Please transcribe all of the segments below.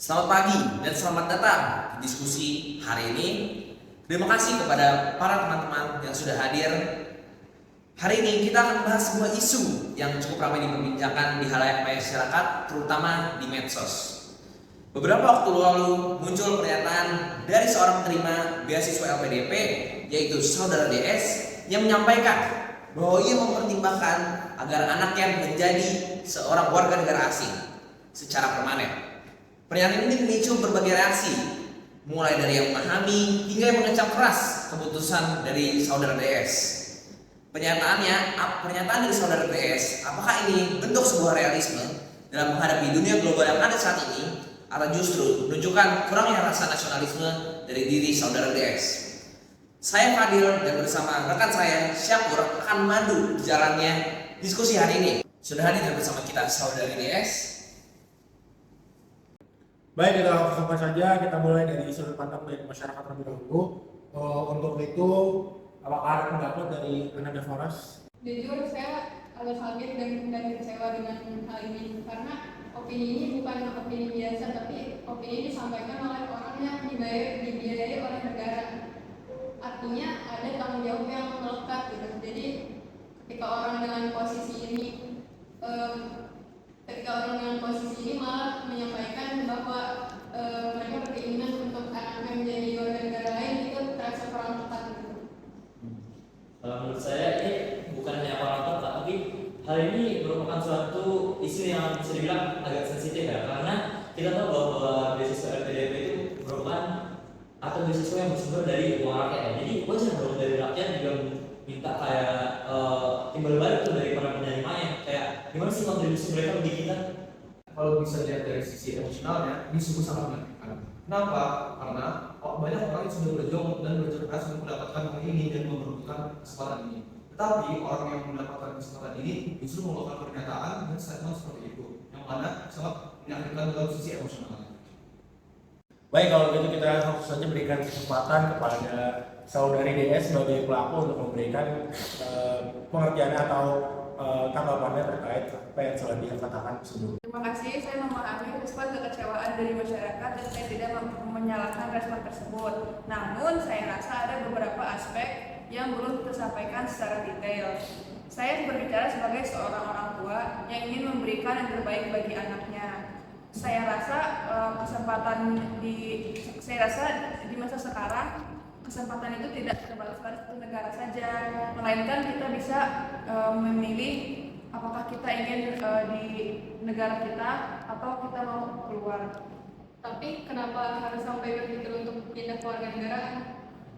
Selamat pagi dan selamat datang di diskusi hari ini. Terima kasih kepada para teman-teman yang sudah hadir. Hari ini kita akan membahas sebuah isu yang cukup ramai diperbincangkan di halayak masyarakat, terutama di medsos. Beberapa waktu lalu muncul pernyataan dari seorang penerima beasiswa LPDP, yaitu Saudara DS, yang menyampaikan bahwa ia mempertimbangkan agar anaknya menjadi seorang warga negara asing secara permanen. Pernyataan ini memicu berbagai reaksi, mulai dari yang memahami hingga yang mengecam keras keputusan dari Saudara DS. Pernyataan dari Saudara DS, apakah ini bentuk sebuah realisme dalam menghadapi dunia global yang ada saat ini, atau justru menunjukkan kurangnya rasa nasionalisme dari diri Saudara DS? Saya Fadil dan bersama rekan saya Syakur akan memandu jalannya diskusi hari ini. Sudah hadir bersama kita Saudari DS. Baik, kita langsung saja. Kita mulai dari sudut pandang dari masyarakat terlebih dahulu. Untuk itu, apakah ada pendapat dari Anda Faras? Jujur, saya agak kaget dan kecewa dengan hal ini karena opini ini bukan opini biasa, tapi opini disampaikan oleh orang yang dibiayai oleh negara. Artinya ada tanggung jawab yang melekat gitu. Jadi ketika orang dengan posisi ini malah menyampaikan bahwa mereka berkeinginan untuk anaknya menjadi warga negara lain, itu terasa kurang tepat gitu. Kalau menurut saya ini bukan hanya orang tepat, tapi hal ini merupakan suatu isu yang bisa dibilang agak sensitif ya, karena kita tahu bahwa beasiswa LPDP itu merupakan atau beasiswa yang bersumber dari uang rakyat ya. Jadi wajar dong dari rakyat juga minta kayak timbal balik tuh dari para penerimanya, kayak gimana sih kontribusi mereka bagi kita. Kalau bisa dilihat dari sisi emosionalnya, ini sungguh sangat menyakitkan. Kenapa? Karena banyak orang yang sudah berjuang dan bekerja keras untuk mendapatkan hal ini dan memerlukan kesempatan ini. Tetapi orang yang mendapatkan kesempatan ini justru mengeluarkan pernyataan dan statement seperti itu, yang mana sangat menyakitkan dalam sisi emosional. Baik, kalau begitu kita langsung saja berikan kesempatan kepada Saudari DS sebagai pelaku untuk memberikan pengertian atau tanggapannya terkait apa yang sudah dikatakan sebelumnya. Terima kasih, saya memahami respon kekecewaan dari masyarakat dan saya tidak menyalahkan respon tersebut. Namun, saya rasa ada beberapa aspek yang belum tersampaikan secara detail. Saya berbicara sebagai seorang orang tua yang ingin memberikan yang terbaik bagi anaknya. Saya rasa di masa sekarang kesempatan itu tidak terbatas pada satu negara saja, melainkan kita bisa memilih apakah kita ingin di negara kita atau kita mau keluar. Tapi kenapa harus sampai berpikir untuk pindah ke warga negara?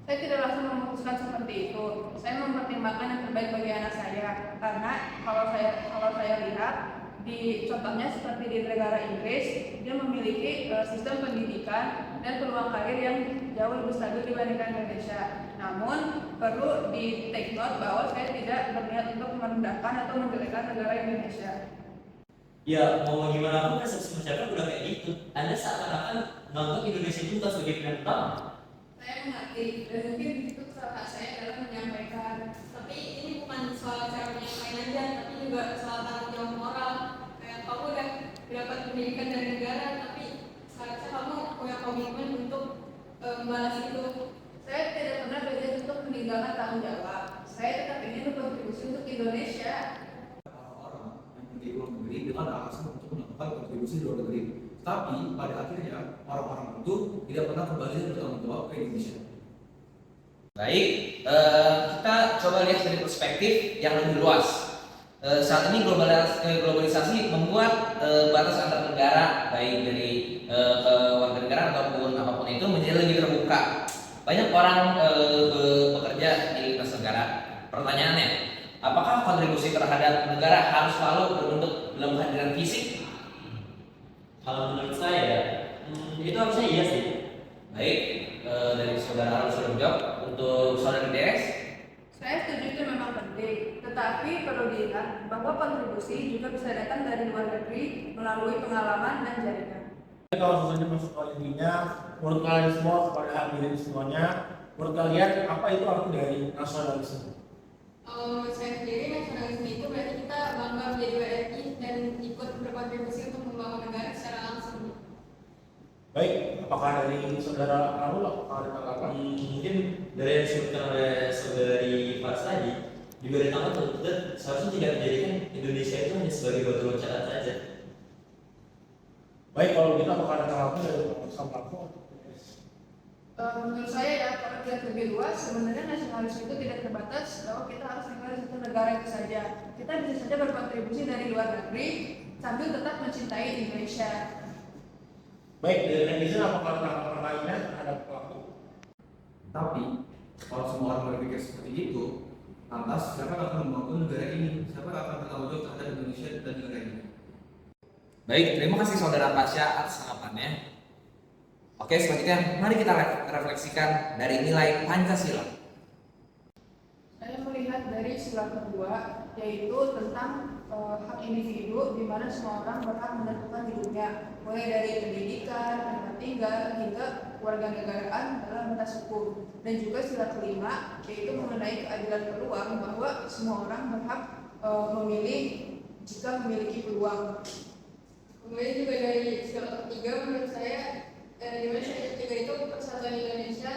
Saya tidak langsung memutuskan seperti itu. Saya mempertimbangkan yang terbaik bagi anak saya, karena kalau saya lihat di contohnya seperti di negara Inggris, dia memiliki sistem pendidikan dan peluang karir yang jauh lebih stabil dibandingkan Indonesia. Namun perlu di take note bahwa saya tidak berniat untuk merendahkan atau menjelekkan negara Indonesia. Ya mau gimana pun persepsi masyarakat udah kayak gitu. Anda seakan-akan menganggap Indonesia itu bukan sebagai pilihan utama. Saya mengerti dan mungkin itu salah saya dalam menyampaikan. Tapi ini bukan soal cara menyampaikan aja, tapi juga soal tanggung jawab moral. Kayak kamu udah dapat pendidikan dari negara, tapi seharusnya kamu punya komitmen untuk membalas itu. Saya tidak pernah berniat untuk meninggalkan tanggung jawab. Saya tetap ingin berkontribusi untuk Indonesia. Orang yang pergi ke luar negeri dengan alasan untuk melakukan kontribusi di luar negeri. Tapi pada akhirnya orang-orang itu tidak pernah kembali dan bertanggung jawab ke Indonesia. Baik, kita coba lihat dari perspektif yang lebih luas. Saat ini globalisasi membuat batas antar negara, baik dari warga negara ataupun apapun itu, menjadi lebih terbuka. Banyak orang bekerja di lintas negara. Pertanyaannya, apakah kontribusi terhadap negara harus selalu berbentuk dalam kehadiran fisik? Kalau menurut saya itu harusnya iya sih. Baik, dari saudara harus sudah menjawab. Untuk saudara DS, Saya setuju itu memang penting, tetapi perlu diingat bahwa kontribusi juga bisa datang dari luar negeri melalui pengalaman dan jaringan. Jadi kalau langsung saja masuk ke intinya, menurut kalian semua kepada hadirin semuanya, menurut kalian apa itu arti dari nasionalisme? Saya sendiri nasionalisme itu berarti kita bangga menjadi WNI dan ikut berkontribusi untuk membangun negara secara langsung. Baik, apakah dari saudara Arul apakah ada tanggapan? Mungkin dari yang disebutkan oleh saudari Fars tadi juga ditangkap tentu seharusnya tidak menjadikan Indonesia itu hanya sebagai batu loncatan saja. Baik, kalau gitu apakah ada tanggapan dari Sang Pelaku? Menurut saya ya, kalau dilihat lebih luas, sebenarnya nasionalisme itu tidak terbatas bahwa kita harus tinggal di satu negara itu saja. Kita bisa saja berkontribusi dari luar negeri sambil tetap mencintai Indonesia. Baik, dari netizen apakah ada tanggapan lainnya terhadap pelaku? Tapi kalau semua orang berpikir seperti itu, lantas siapa yang akan membangun negara ini? Siapa yang akan bertanggung jawab terhadap Indonesia dan negara ini? Baik, terima kasih saudara Pasha atas tanggapannya. Oke, selanjutnya mari kita refleksikan dari nilai Pancasila. Saya melihat dari sila kedua, yaitu tentang hak individu di mana semua orang berhak menentukan hidupnya, mulai dari pendidikan, tempat tinggal, hingga kewarganegaraan dalam batas hukum. Dan juga sila kelima, yaitu mengenai keadilan peluang bahwa semua orang berhak memilih jika memiliki peluang. Kemudian juga dari sila ketiga menurut saya, di mana sila ketiga itu persatuan Indonesia,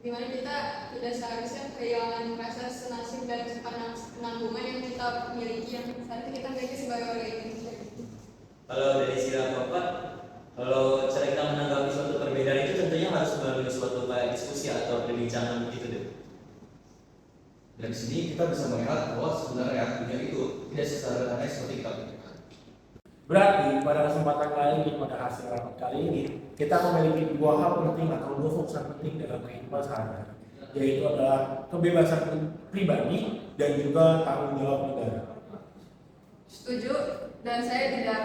di mana kita tidak seharusnya kehilangan rasa senasib dan penanggungan yang kita miliki, yang seharusnya kita miliki sebagai warga Indonesia. Kalau dari sila keempat, kalau cara kita menanggapi suatu perbedaan itu tentunya harus melalui suatu kayak diskusi atau perbincangan begitu deh. Dari sini kita bisa melihat bahwa sebenarnya dunia itu tidak sesederhana seperti kita pikirkan. Berarti pada kesempatan kali ini, pada hasil rapat kali ini, kita memiliki dua hal penting atau dua fokus penting dalam kehidupan sehari-hari, yaitu adalah kebebasan pribadi dan juga tanggung jawab negara. Setuju, dan saya juga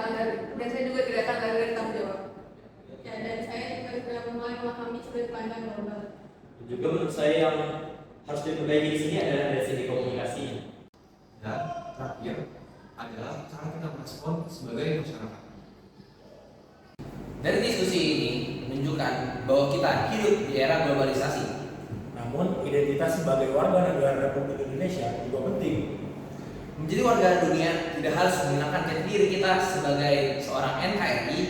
tidak akan lari dari tanggung jawab. Ya, dan saya juga sudah mulai memahami sudut pandang global. Juga menurut saya yang harus diperbaiki di sini adalah dari segi komunikasi. Dan terakhir adalah cara kita merespon sebagai masyarakat. Dari diskusi ini menunjukkan bahwa kita hidup di era globalisasi. Namun, identitas sebagai warga negara Republik Indonesia juga penting. Menjadi warga dunia tidak harus menggunakan jati diri kita sebagai seorang NKRI,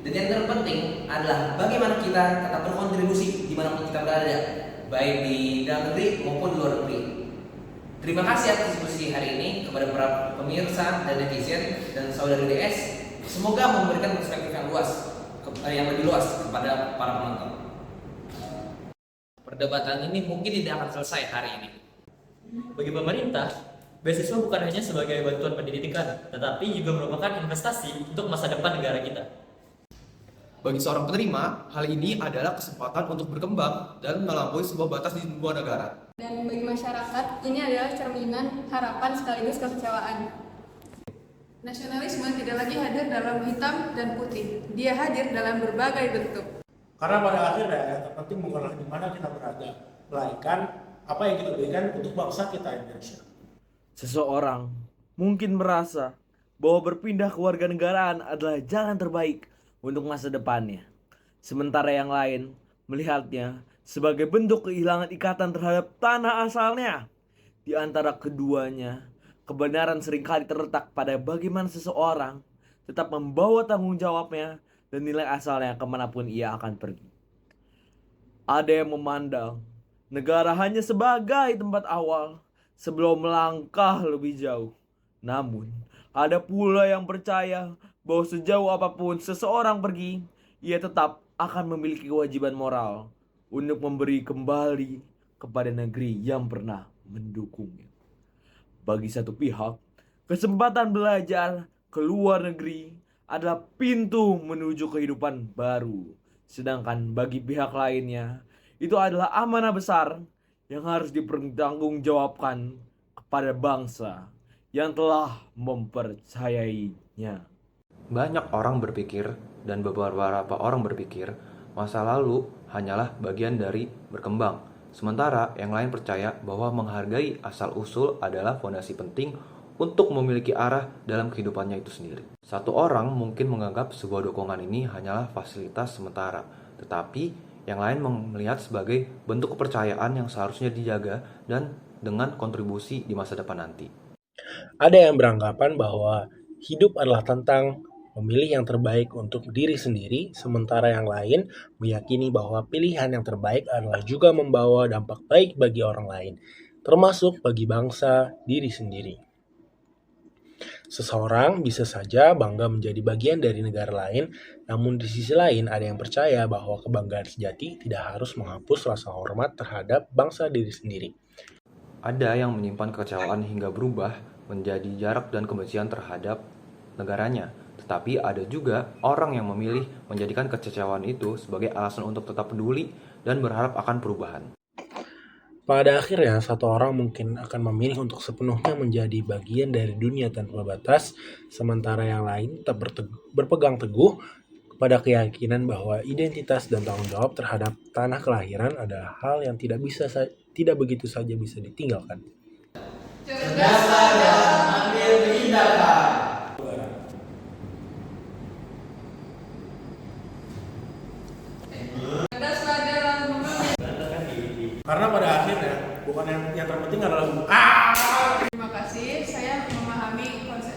dan yang terpenting adalah bagaimana kita tetap berkontribusi dimanapun kita berada, baik di dalam negeri maupun di luar negeri. Terima kasih atas diskusi hari ini kepada para pemirsa dan netizen dan saudari DS. Semoga memberikan perspektif yang lebih luas kepada para penonton. Perdebatan ini mungkin tidak akan selesai hari ini. Bagi pemerintah, beasiswa bukan hanya sebagai bantuan pendidikan, tetapi juga merupakan investasi untuk masa depan negara kita. Bagi seorang penerima, hal ini adalah kesempatan untuk berkembang dan melampaui sebuah batas di sebuah negara. Dan bagi masyarakat, ini adalah cerminan harapan sekaligus kekecewaan. Nasionalisme tidak lagi hadir dalam hitam dan putih, dia hadir dalam berbagai bentuk. Karena pada akhirnya yang terpenting bukanlah di mana kita berada, melainkan apa yang kita berikan untuk bangsa kita Indonesia. Seseorang mungkin merasa bahwa berpindah ke warganegaraan adalah jalan terbaik untuk masa depannya. Sementara yang lain melihatnya sebagai bentuk kehilangan ikatan terhadap tanah asalnya. Di antara keduanya, kebenaran seringkali terletak pada bagaimana seseorang tetap membawa tanggung jawabnya dan nilai asalnya kemanapun ia akan pergi. Ada yang memandang negara hanya sebagai tempat awal sebelum melangkah lebih jauh. Namun, ada pula yang percaya bahwa sejauh apapun seseorang pergi, ia tetap akan memiliki kewajiban moral untuk memberi kembali kepada negeri yang pernah mendukungnya. Bagi satu pihak, kesempatan belajar ke luar negeri adalah pintu menuju kehidupan baru. Sedangkan bagi pihak lainnya, itu adalah amanah besar yang harus dipertanggungjawabkan kepada bangsa yang telah mempercayainya. Banyak orang berpikir dan beberapa orang berpikir masa lalu hanyalah bagian dari berkembang. Sementara yang lain percaya bahwa menghargai asal-usul adalah fondasi penting untuk memiliki arah dalam kehidupannya itu sendiri. Satu orang mungkin menganggap sebuah dukungan ini hanyalah fasilitas sementara, tetapi yang lain melihat sebagai bentuk kepercayaan yang seharusnya dijaga dan dengan kontribusi di masa depan nanti. Ada yang beranggapan bahwa hidup adalah tentang memilih yang terbaik untuk diri sendiri, sementara yang lain meyakini bahwa pilihan yang terbaik adalah juga membawa dampak baik bagi orang lain, termasuk bagi bangsa diri sendiri. Seseorang bisa saja bangga menjadi bagian dari negara lain, namun di sisi lain ada yang percaya bahwa kebanggaan sejati tidak harus menghapus rasa hormat terhadap bangsa diri sendiri. Ada yang menyimpan kekecewaan hingga berubah menjadi jarak dan kebencian terhadap negaranya. Tetapi ada juga orang yang memilih menjadikan kekecewaan itu sebagai alasan untuk tetap peduli dan berharap akan perubahan. Pada akhirnya, satu orang mungkin akan memilih untuk sepenuhnya menjadi bagian dari dunia tanpa batas, sementara yang lain tetap berpegang teguh kepada keyakinan bahwa identitas dan tanggung jawab terhadap tanah kelahiran adalah hal yang tidak begitu saja bisa ditinggalkan. Cerdaslah dalam mengambil tindakan. Cerdaslah dalam mengambil. Karena pada akhirnya bukan yang terpenting adalah Terima kasih, saya memahami konsep